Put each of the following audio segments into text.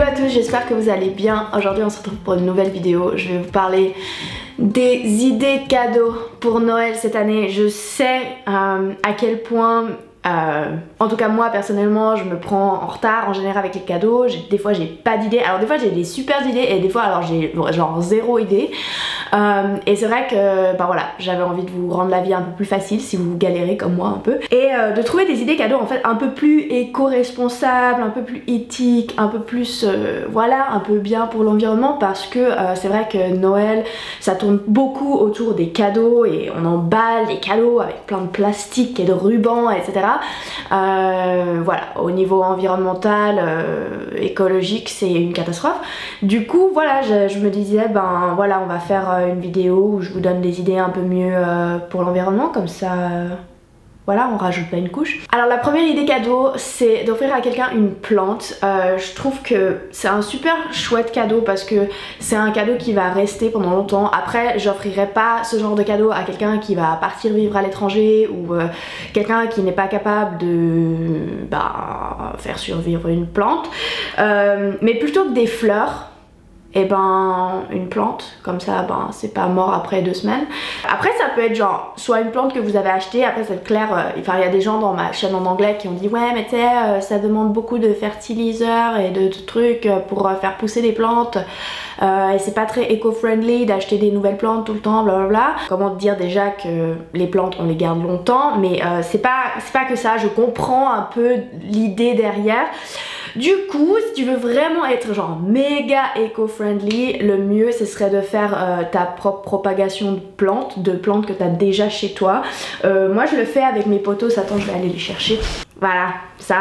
Hello à tous, j'espère que vous allez bien. Aujourd'hui on se retrouve pour une nouvelle vidéo. Je vais vous parler des idées cadeaux pour Noël cette année. Je sais à quel point, en tout cas moi personnellement, je me prends en retard en général avec les cadeaux. Des fois j'ai pas d'idées, alors des fois j'ai des super idées et des fois alors j'ai genre zéro idée. Et c'est vrai que bah voilà, j'avais envie de vous rendre la vie un peu plus facile si vous galérez comme moi un peu. Et de trouver des idées cadeaux en fait un peu plus éco-responsables, un peu plus éthiques, un peu plus voilà, un peu bien pour l'environnement, parce que c'est vrai que Noël ça tourne beaucoup autour des cadeaux et on emballe les cadeaux avec plein de plastique et de rubans, etc. Voilà, au niveau environnemental, écologique, c'est une catastrophe. Du coup voilà, je me disais ben voilà, on va faire une vidéo où je vous donne des idées un peu mieux pour l'environnement, comme ça voilà, on rajoute pas une couche. Alors la première idée cadeau, c'est d'offrir à quelqu'un une plante. Je trouve que c'est un super chouette cadeau parce que c'est un cadeau qui va rester pendant longtemps. Après, j'offrirai pas ce genre de cadeau à quelqu'un qui va partir vivre à l'étranger ou quelqu'un qui n'est pas capable de faire survivre une plante. Mais plutôt que des fleurs, et ben une plante, comme ça ben c'est pas mort après 2 semaines. Après ça peut être genre soit une plante que vous avez achetée, après c'est clair, enfin il y a des gens dans ma chaîne en anglais qui ont dit ouais mais tu sais ça demande beaucoup de fertiliseurs et de trucs pour faire pousser des plantes et c'est pas très éco-friendly d'acheter des nouvelles plantes tout le temps, blablabla. Comment te dire déjà que les plantes on les garde longtemps, mais c'est pas que ça, je comprends un peu l'idée derrière. Du coup, si tu veux vraiment être genre méga éco-friendly, le mieux ce serait de faire ta propre propagation de plantes que tu as déjà chez toi. Moi je le fais avec mes potos, attends je vais aller les chercher. Voilà, ça.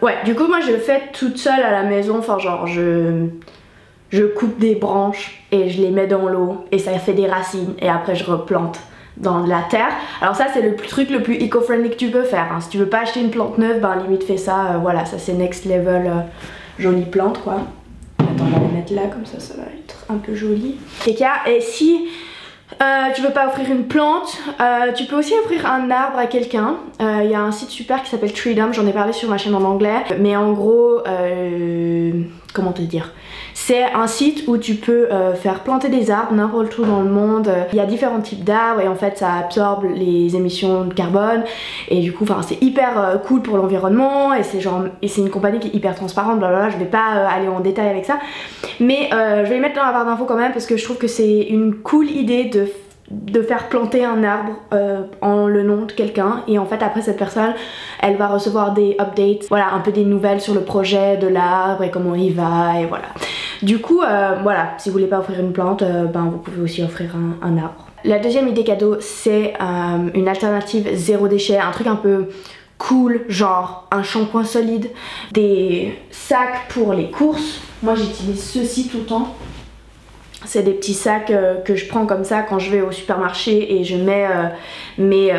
Ouais, du coup moi je le fais toute seule à la maison, enfin genre je coupe des branches et je les mets dans l'eau et ça fait des racines et après je replante dans de la terre. Alors ça c'est le truc le plus éco-friendly que tu peux faire, hein. Si tu veux pas acheter une plante neuve, ben limite fais ça, voilà, ça c'est next level jolie plante quoi. Attends, on va la mettre là comme ça, ça va être un peu joli. Et si tu veux pas offrir une plante, tu peux aussi offrir un arbre à quelqu'un. Il y a un site super qui s'appelle Treedom, j'en ai parlé sur ma chaîne en anglais. Mais en gros, comment te dire, c'est un site où tu peux faire planter des arbres n'importe où dans le monde. Il y a différents types d'arbres et en fait ça absorbe les émissions de carbone. Et du coup c'est hyper cool pour l'environnement et c'est une compagnie qui est hyper transparente, blablabla. Je vais pas aller en détail avec ça. Mais je vais les mettre dans la barre d'infos quand même parce que je trouve que c'est une cool idée de faire planter un arbre en le nom de quelqu'un, et en fait après cette personne elle va recevoir des updates, voilà, un peu des nouvelles sur le projet de l'arbre et comment il va, et voilà. Du coup voilà, si vous voulez pas offrir une plante, ben vous pouvez aussi offrir un arbre. La deuxième idée cadeau, c'est une alternative zéro déchet, un truc un peu cool, genre un shampoing solide, des sacs pour les courses. Moi j'utilise ceci tout le temps. C'est des petits sacs que je prends comme ça quand je vais au supermarché et je mets mes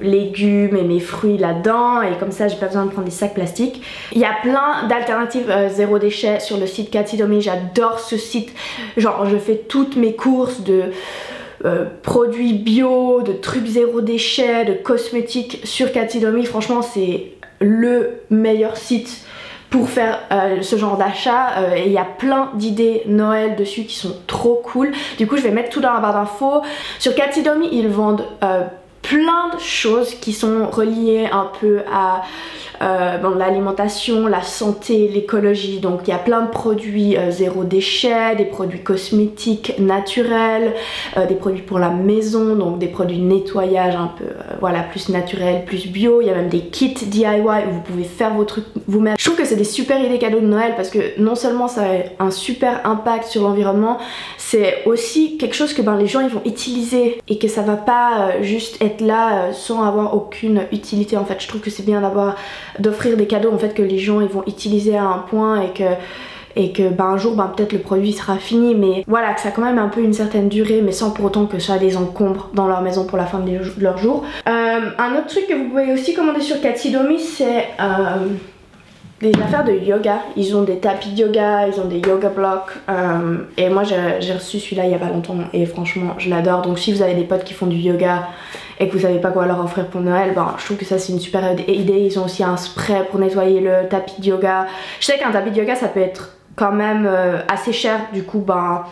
légumes et mes fruits là-dedans, et comme ça j'ai pas besoin de prendre des sacs plastiques. Il y a plein d'alternatives zéro déchet sur le site Catidomi, j'adore ce site. Genre je fais toutes mes courses de produits bio, de trucs zéro déchet, de cosmétiques sur Catidomi. Franchement c'est le meilleur site pour faire ce genre d'achat, et il y a plein d'idées Noël dessus qui sont trop cool. Du coup je vais mettre tout dans la barre d'infos. Sur Catidomi ils vendent plein de choses qui sont reliées un peu à l'alimentation, la santé, l'écologie. Donc il y a plein de produits zéro déchet, des produits cosmétiques naturels, des produits pour la maison, donc des produits de nettoyage un peu voilà, plus naturels, plus bio. Il y a même des kits DIY où vous pouvez faire vos trucs vous-même. Je trouve que c'est des super idées cadeaux de Noël parce que non seulement ça a un super impact sur l'environnement, c'est aussi quelque chose que les gens ils vont utiliser et que ça va pas juste être là sans avoir aucune utilité. En fait je trouve que c'est bien d'offrir des cadeaux en fait que les gens ils vont utiliser à un point et que un jour peut-être le produit sera fini, mais voilà, que ça a quand même un peu une certaine durée, mais sans pour autant que ça les encombre dans leur maison pour la fin de leur jour. Un autre truc que vous pouvez aussi commander sur Catidomi, c'est des affaires de yoga. Ils ont des tapis de yoga, ils ont des yoga blocks. Et moi j'ai reçu celui-là il y a pas longtemps et franchement je l'adore. Donc si vous avez des potes qui font du yoga et que vous savez pas quoi leur offrir pour Noël, ben, je trouve que ça c'est une super idée. Ils ont aussi un spray pour nettoyer le tapis de yoga. Je sais qu'un tapis de yoga ça peut être quand même assez cher, du coup ben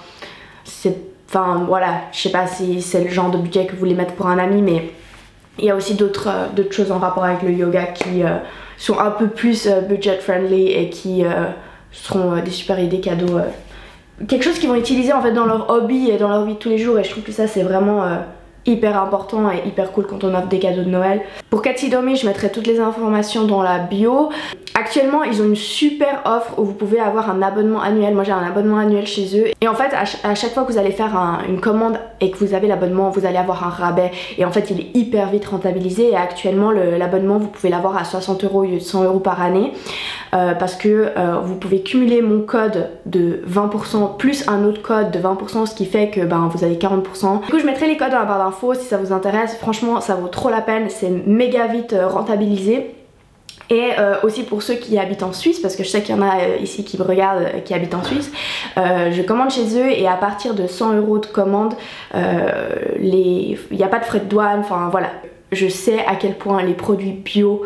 c'est... Enfin voilà, je sais pas si c'est le genre de budget que vous voulez mettre pour un ami, mais il y a aussi d'autres choses en rapport avec le yoga qui sont un peu plus budget friendly et qui seront des super idées cadeaux. Quelque chose qu'ils vont utiliser en fait dans leur hobby et dans leur vie de tous les jours, et je trouve que ça c'est vraiment hyper important et hyper cool quand on offre des cadeaux de Noël. Pour Katsudomi, je mettrai toutes les informations dans la bio. Actuellement, ils ont une super offre où vous pouvez avoir un abonnement annuel. Moi j'ai un abonnement annuel chez eux. Et en fait, à chaque fois que vous allez faire une commande et que vous avez l'abonnement, vous allez avoir un rabais. Et en fait, il est hyper vite rentabilisé. Et actuellement, l'abonnement, vous pouvez l'avoir à 60 € au lieu de 100 € par année. Parce que vous pouvez cumuler mon code de 20% plus un autre code de 20%, ce qui fait que ben, vous avez 40%. Du coup, je mettrai les codes dans la barre d'infos si ça vous intéresse. Franchement, ça vaut trop la peine. C'est méga vite rentabilisé. Et aussi pour ceux qui habitent en Suisse, parce que je sais qu'il y en a ici qui me regardent qui habitent en Suisse, je commande chez eux et à partir de 100 € de commande, il n'y a pas de frais de douane, enfin voilà. Je sais à quel point les produits bio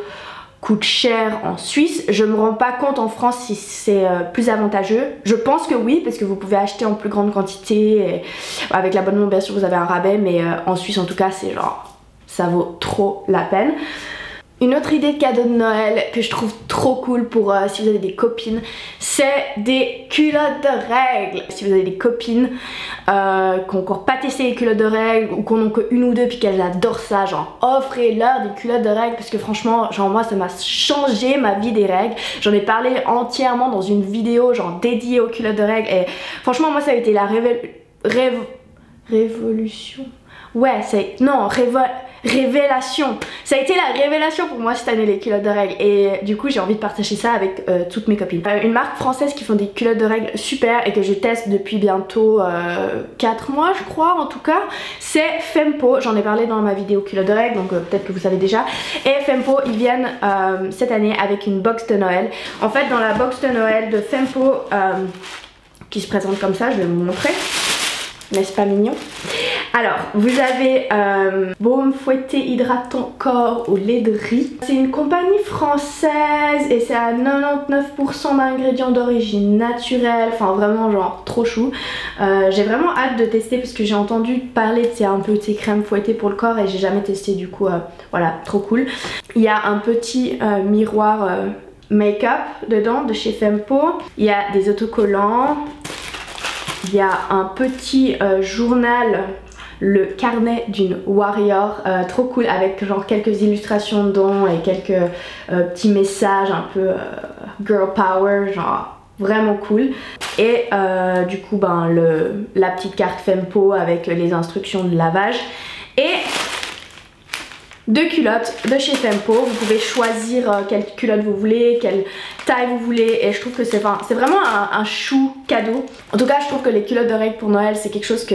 coûtent cher en Suisse. Je me rends pas compte en France si c'est plus avantageux. Je pense que oui, parce que vous pouvez acheter en plus grande quantité. Et avec l'abonnement, bien sûr, vous avez un rabais, mais en Suisse, en tout cas, c'est genre, ça vaut trop la peine. Une autre idée de cadeau de Noël que je trouve trop cool pour si vous avez des copines, c'est des culottes de règles. Si vous avez des copines qui n'ont encore pas testé les culottes de règles ou qui en ont qu'une ou deux puis qu'elles adorent ça, genre offrez-leur des culottes de règles, parce que franchement, genre moi ça m'a changé ma vie des règles. J'en ai parlé entièrement dans une vidéo genre dédiée aux culottes de règles et franchement moi ça a été la révolution. Ouais, c'est... Non, révélation. Ça a été la révélation pour moi cette année, les culottes de règles. Et du coup, j'ai envie de partager ça avec toutes mes copines. Une marque française qui font des culottes de règles super et que je teste depuis bientôt 4 mois, je crois, en tout cas, c'est Fempo. J'en ai parlé dans ma vidéo culottes de règles, donc peut-être que vous savez déjà. Et Fempo, ils viennent cette année avec une box de Noël. En fait, dans la box de Noël de Fempo, qui se présente comme ça, je vais vous montrer. N'est-ce pas mignon? Alors, vous avez baume fouetté hydratant corps au lait de riz. C'est une compagnie française et c'est à 99% d'ingrédients d'origine naturelle. Enfin vraiment genre trop chou. J'ai vraiment hâte de tester parce que j'ai entendu parler de un peu de ces crèmes fouettées pour le corps et j'ai jamais testé, du coup voilà, trop cool. Il y a un petit miroir make-up dedans de chez Fempo. Il y a des autocollants. Il y a un petit journal, le carnet d'une warrior, trop cool, avec genre quelques illustrations dedans et quelques petits messages un peu girl power, genre vraiment cool. Et du coup ben la petite carte Fempo avec les instructions de lavage. Et 2 culottes de chez Fempo. Vous pouvez choisir quelle culotte vous voulez, quelle taille vous voulez, et je trouve que c'est vraiment un chou cadeau. En tout cas, je trouve que les culottes de règles pour Noël, c'est quelque chose que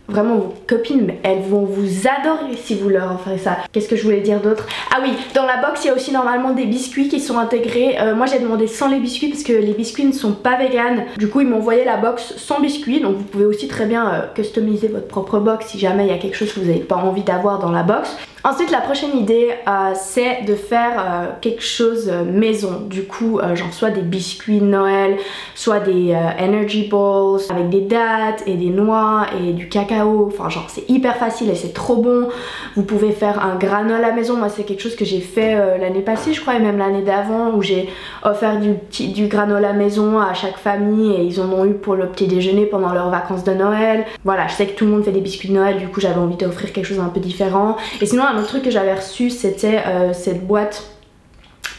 vraiment vos copines, elles vont vous adorer si vous leur offrez ça. Qu'est-ce que je voulais dire d'autre? Ah oui, dans la box il y a aussi normalement des biscuits qui sont intégrés. Moi j'ai demandé sans les biscuits parce que les biscuits ne sont pas véganes. Du coup ils m'ont envoyé la box sans biscuits, donc vous pouvez aussi très bien customiser votre propre box si jamais il y a quelque chose que vous n'avez pas envie d'avoir dans la box. Ensuite la prochaine idée c'est de faire quelque chose maison. Du coup genre soit des biscuits de Noël, soit des energy balls avec des dattes et des noix et du cacao. Enfin genre c'est hyper facile et c'est trop bon. Vous pouvez faire un granola maison. Moi c'est quelque chose que j'ai fait l'année passée je crois, et même l'année d'avant, où j'ai offert du granola maison à chaque famille et ils en ont eu pour le petit déjeuner pendant leurs vacances de Noël. Voilà, je sais que tout le monde fait des biscuits de Noël, du coup j'avais envie d'offrir quelque chose un peu différent. Et sinon un autre truc que j'avais reçu, c'était cette boîte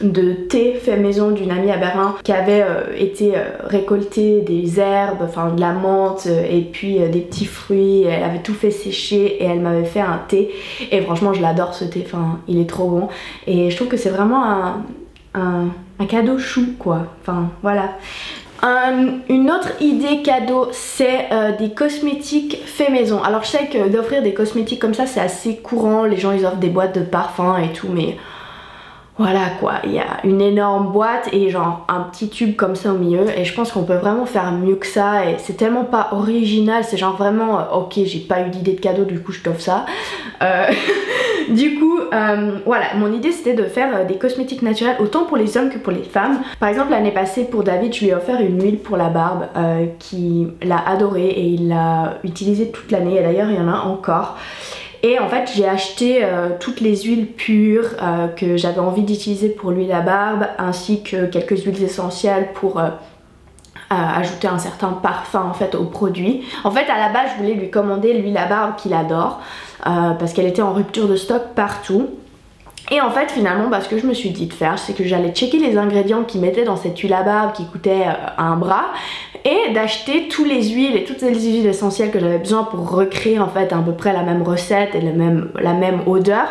de thé fait maison d'une amie à Berlin qui avait été récolter des herbes, enfin de la menthe et puis des petits fruits. Elle avait tout fait sécher et elle m'avait fait un thé et franchement je l'adore ce thé, enfin il est trop bon et je trouve que c'est vraiment un cadeau chou quoi, enfin voilà. Une autre idée cadeau, c'est des cosmétiques faits maison. Alors je sais que d'offrir des cosmétiques comme ça c'est assez courant, les gens ils offrent des boîtes de parfums et tout, mais voilà quoi, il y a une énorme boîte et genre un petit tube comme ça au milieu, et je pense qu'on peut vraiment faire mieux que ça, et c'est tellement pas original, c'est genre vraiment ok, j'ai pas eu d'idée de cadeau, du coup je t'offre ça. Du coup voilà, mon idée c'était de faire des cosmétiques naturels autant pour les hommes que pour les femmes. Par exemple l'année passée pour David, je lui ai offert une huile pour la barbe qui l'a adorée et il l'a utilisée toute l'année, et d'ailleurs il y en a encore. Et en fait j'ai acheté toutes les huiles pures que j'avais envie d'utiliser pour l'huile à barbe, ainsi que quelques huiles essentielles pour ajouter un certain parfum en fait au produit. En fait à la base je voulais lui commander l'huile à barbe qu'il adore parce qu'elle était en rupture de stock partout. Et en fait finalement ce que je me suis dit de faire, c'est que j'allais checker les ingrédients qu'ils mettaient dans cette huile à barbe qui coûtait un bras, et d'acheter toutes les huiles et toutes les huiles essentielles que j'avais besoin pour recréer en fait à peu près la même recette et la même odeur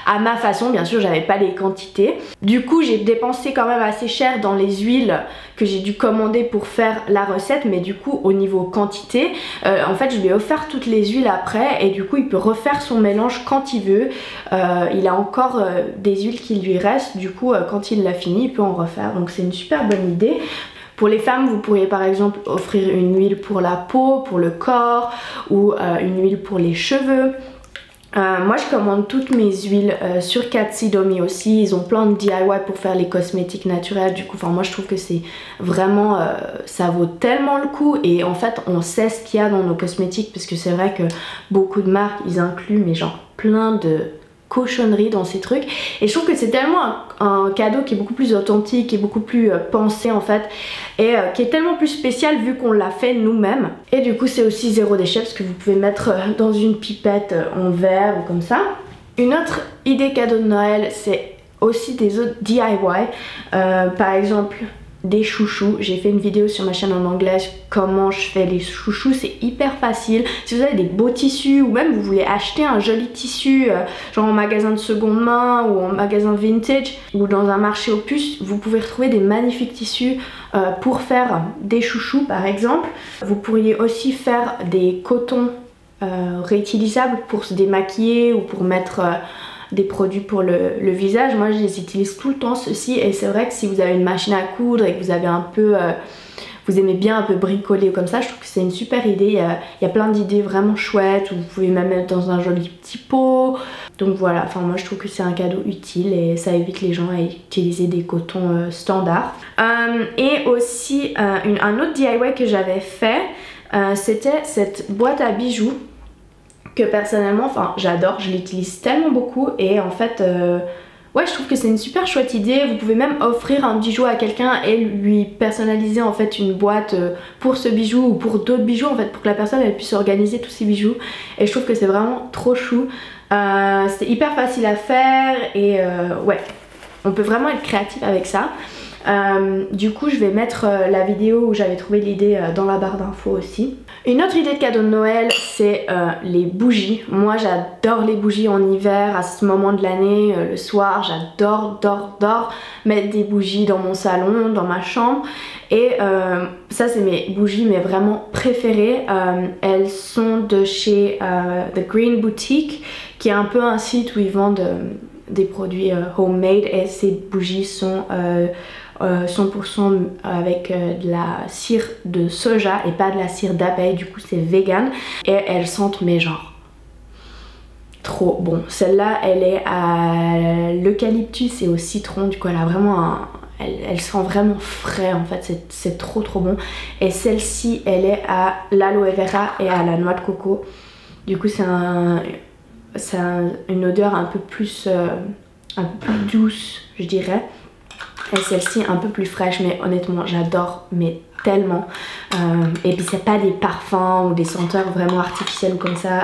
à ma façon. Bien sûr j'avais pas les quantités, du coup j'ai dépensé quand même assez cher dans les huiles que j'ai dû commander pour faire la recette, mais du coup au niveau quantité en fait je lui ai offert toutes les huiles après, et du coup il peut refaire son mélange quand il veut. Il a encore des huiles qui lui restent, du coup quand il l'a fini il peut en refaire, donc c'est une super bonne idée. Pour les femmes, vous pourriez par exemple offrir une huile pour la peau, pour le corps, ou une huile pour les cheveux. Moi je commande toutes mes huiles sur Katsudomi aussi, ils ont plein de DIY pour faire les cosmétiques naturels, du coup moi je trouve que c'est vraiment, ça vaut tellement le coup, et en fait on sait ce qu'il y a dans nos cosmétiques, parce que c'est vrai que beaucoup de marques ils incluent mais genre plein de cochonneries dans ces trucs, et je trouve que c'est tellement un cadeau qui est beaucoup plus authentique et beaucoup plus pensé en fait, et qui est tellement plus spécial vu qu'on l'a fait nous-mêmes. Et du coup c'est aussi zéro déchet parce que vous pouvez mettre dans une pipette en verre ou comme ça. Une autre idée cadeau de Noël, c'est aussi des autres DIY, par exemple des chouchous. J'ai fait une vidéo sur ma chaîne en anglais comment je fais les chouchous, c'est hyper facile. Si vous avez des beaux tissus, ou même vous voulez acheter un joli tissu genre en magasin de seconde main ou en magasin vintage ou dans un marché aux puces, vous pouvez retrouver des magnifiques tissus pour faire des chouchous par exemple. Vous pourriez aussi faire des cotons réutilisables pour se démaquiller ou pour mettre des produits pour le visage. Moi je les utilise tout le temps ceux-ci, et c'est vrai que si vous avez une machine à coudre et que vous avez un peu vous aimez bien un peu bricoler ou comme ça, je trouve que c'est une super idée. Il y a plein d'idées vraiment chouettes, ou vous pouvez même mettre dans un joli petit pot. Donc voilà, moi je trouve que c'est un cadeau utile et ça évite les gens à utiliser des cotons standards. Et aussi un autre DIY que j'avais fait, c'était cette boîte à bijoux que personnellement j'adore, je l'utilise tellement beaucoup, et en fait ouais je trouve que c'est une super chouette idée. Vous pouvez même offrir un bijou à quelqu'un et lui personnaliser en fait une boîte pour ce bijou ou pour d'autres bijoux en fait, pour que la personne elle puisse organiser tous ses bijoux, et je trouve que c'est vraiment trop chou. C'est hyper facile à faire, et ouais on peut vraiment être créatif avec ça. Du coup je vais mettre la vidéo où j'avais trouvé l'idée dans la barre d'infos aussi. Une autre idée de cadeau de Noël, c'est les bougies. Moi j'adore les bougies en hiver, à ce moment de l'année, le soir, j'adore mettre des bougies dans mon salon, dans ma chambre. Et ça c'est mes bougies mais vraiment préférées. Elles sont de chez The Green Boutique, qui est un peu un site où ils vendent des produits homemade, et ces bougies sont 100% avec de la cire de soja et pas de la cire d'abeille, du coup c'est vegan, et elles sentent mais genre trop bon. Celle-là elle est à l'eucalyptus et au citron, du coup elle a vraiment elle sent vraiment frais en fait, c'est trop bon. Et celle-ci elle est à l'aloe vera et à la noix de coco, du coup c'est une odeur un peu plus douce je dirais, et celle-ci un peu plus fraîche, mais honnêtement j'adore mais tellement. Et puis c'est pas des parfums ou des senteurs vraiment artificielles ou comme ça,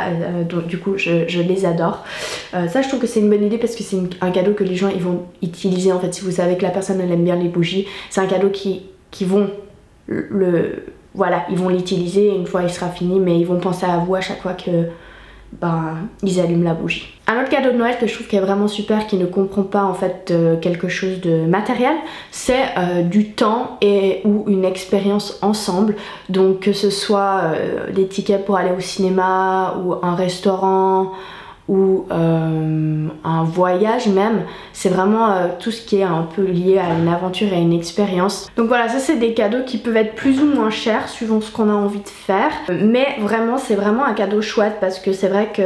donc du coup je les adore. Ça je trouve que c'est une bonne idée parce que c'est un cadeau que les gens ils vont utiliser en fait. Si vous savez que la personne elle aime bien les bougies, c'est un cadeau qui vont voilà, ils vont l'utiliser, et une fois il sera fini, mais ils vont penser à vous à chaque fois que ils allument la bougie. Un autre cadeau de Noël que je trouve qui est vraiment super, qui ne comprend pas en fait quelque chose de matériel, c'est du temps ou une expérience ensemble. Donc que ce soit des tickets pour aller au cinéma ou un restaurant ou un voyage même. C'est vraiment tout ce qui est un peu lié à une aventure et à une expérience. Donc voilà, ça c'est des cadeaux qui peuvent être plus ou moins chers suivant ce qu'on a envie de faire. Mais vraiment c'est vraiment un cadeau chouette parce que c'est vrai que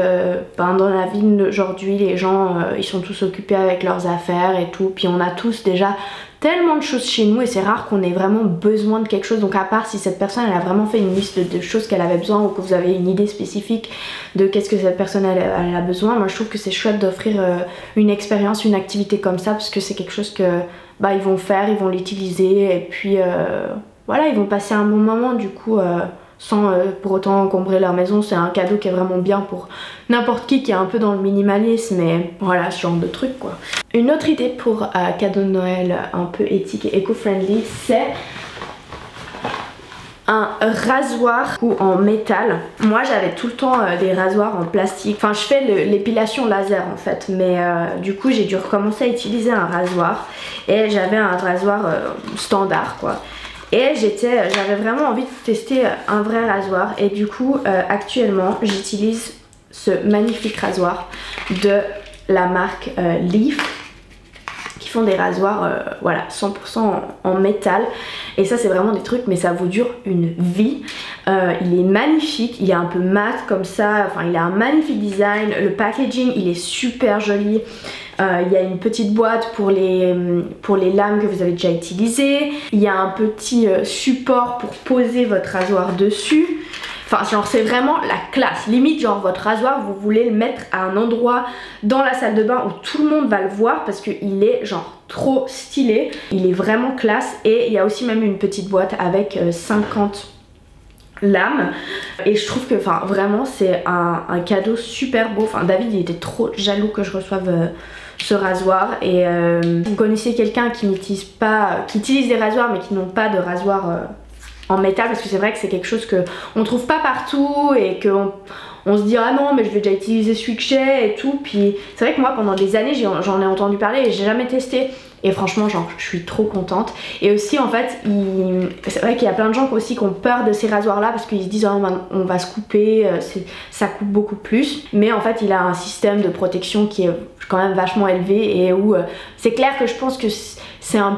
dans la vie d'aujourd'hui les gens ils sont tous occupés avec leurs affaires et tout. Puis on a tous déjà tellement de choses chez nous et c'est rare qu'on ait vraiment besoin de quelque chose. Donc à part si cette personne elle a vraiment fait une liste de choses qu'elle avait besoin ou que vous avez une idée spécifique de qu'est-ce que cette personne elle a besoin, moi je trouve que c'est chouette d'offrir une expérience, une activité comme ça parce que c'est quelque chose que ils vont faire, ils vont l'utiliser et puis voilà, ils vont passer un bon moment du coup sans pour autant encombrer leur maison. C'est un cadeau qui est vraiment bien pour n'importe qui est un peu dans le minimalisme et voilà, ce genre de truc quoi. Une autre idée pour cadeau de Noël un peu éthique et éco-friendly, c'est un rasoir ou en métal. Moi j'avais tout le temps des rasoirs en plastique. Enfin je fais l'épilation laser en fait, mais du coup j'ai dû recommencer à utiliser un rasoir et j'avais un rasoir standard quoi. Et j'avais vraiment envie de tester un vrai rasoir et du coup actuellement j'utilise ce magnifique rasoir de la marque Leaf qui font des rasoirs voilà 100% en métal et ça c'est vraiment des trucs mais ça vous dure une vie. Il est magnifique, il est un peu mat comme ça, enfin il a un magnifique design, le packaging il est super joli. Il y a une petite boîte pour les lames que vous avez déjà utilisées. Il y a un petit support pour poser votre rasoir dessus. Enfin genre c'est vraiment la classe. Limite genre votre rasoir vous voulez le mettre à un endroit dans la salle de bain où tout le monde va le voir parce qu'il est genre trop stylé. Il est vraiment classe et il y a aussi même une petite boîte avec 50 lames et je trouve que vraiment c'est un cadeau super beau. Enfin David il était trop jaloux que je reçoive ce rasoir et vous connaissez quelqu'un qui utilise des rasoirs mais qui n'ont pas de rasoir en métal parce que c'est vrai que c'est quelque chose que on trouve pas partout et que on se dit ah non mais je vais déjà utiliser celui que j'ai et tout. Puis c'est vrai que moi pendant des années j'en ai entendu parler et j'ai jamais testé et franchement genre je suis trop contente. Et aussi en fait c'est vrai qu'il y a plein de gens aussi qui ont peur de ces rasoirs là parce qu'ils se disent oh, on va se couper, ça coupe beaucoup plus, mais en fait il a un système de protection qui est quand même vachement élevé et où c'est clair que je pense que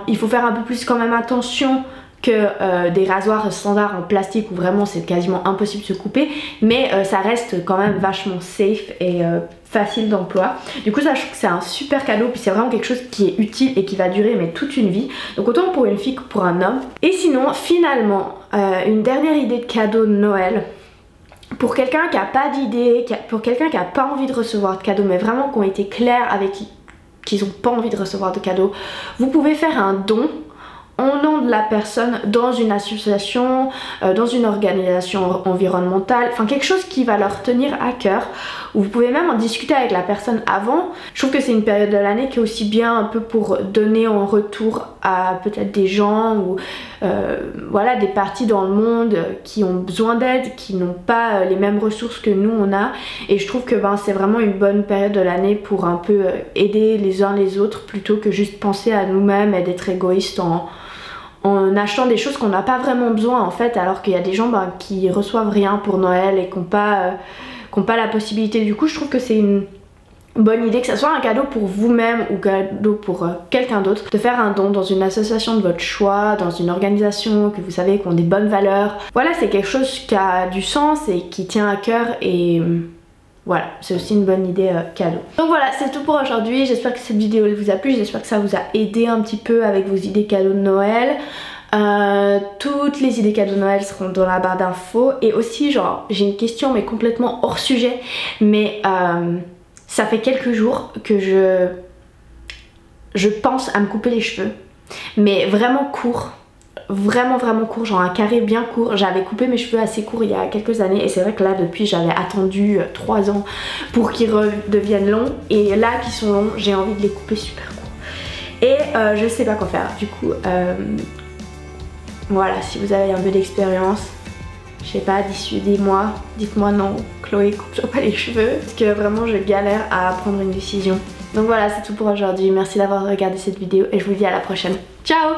il faut faire un peu plus quand même attention que des rasoirs standards en plastique où vraiment c'est quasiment impossible de se couper, mais ça reste quand même vachement safe et facile d'emploi. Du coup ça je trouve que c'est un super cadeau puis c'est vraiment quelque chose qui est utile et qui va durer mais toute une vie, donc autant pour une fille que pour un homme. Et sinon finalement une dernière idée de cadeau de Noël pour quelqu'un qui a pas d'idée, pour quelqu'un qui a pas envie de recevoir de cadeaux mais vraiment qui ont été clairs avec qu'ils ont pas envie de recevoir de cadeaux, vous pouvez faire un don en nom de la personne dans une association, dans une organisation environnementale, enfin quelque chose qui va leur tenir à cœur. Vous pouvez même en discuter avec la personne avant. Je trouve que c'est une période de l'année qui est aussi bien un peu pour donner en retour à peut-être des gens ou voilà des parties dans le monde qui ont besoin d'aide, qui n'ont pas les mêmes ressources que nous on a. Et je trouve que c'est vraiment une bonne période de l'année pour un peu aider les uns les autres plutôt que juste penser à nous-mêmes et d'être égoïste en achetant des choses qu'on n'a pas vraiment besoin en fait, alors qu'il y a des gens qui reçoivent rien pour Noël et qui n'ont pas la possibilité. Du coup je trouve que c'est une bonne idée, que ce soit un cadeau pour vous-même ou cadeau pour quelqu'un d'autre, de faire un don dans une association de votre choix, dans une organisation que vous savez qui ont des bonnes valeurs. Voilà, c'est quelque chose qui a du sens et qui tient à cœur et voilà, c'est aussi une bonne idée cadeau. Donc voilà, c'est tout pour aujourd'hui. J'espère que cette vidéo vous a plu, j'espère que ça vous a aidé un petit peu avec vos idées cadeaux de Noël. Toutes les idées cadeaux de Noël seront dans la barre d'infos. Et aussi genre, j'ai une question mais complètement hors sujet, mais ça fait quelques jours que je pense à me couper les cheveux, mais vraiment court. Vraiment court, genre un carré bien court. J'avais coupé mes cheveux assez courts il y a quelques années et c'est vrai que là depuis j'avais attendu 3 ans pour qu'ils redeviennent longs et là qu'ils sont longs j'ai envie de les couper super courts et je sais pas quoi faire. Du coup voilà, si vous avez un peu d'expérience, je sais pas, d'ici des mois, dites-moi non Chloé coupe pas les cheveux parce que vraiment je galère à prendre une décision. Donc voilà, c'est tout pour aujourd'hui, merci d'avoir regardé cette vidéo et je vous dis à la prochaine. Ciao.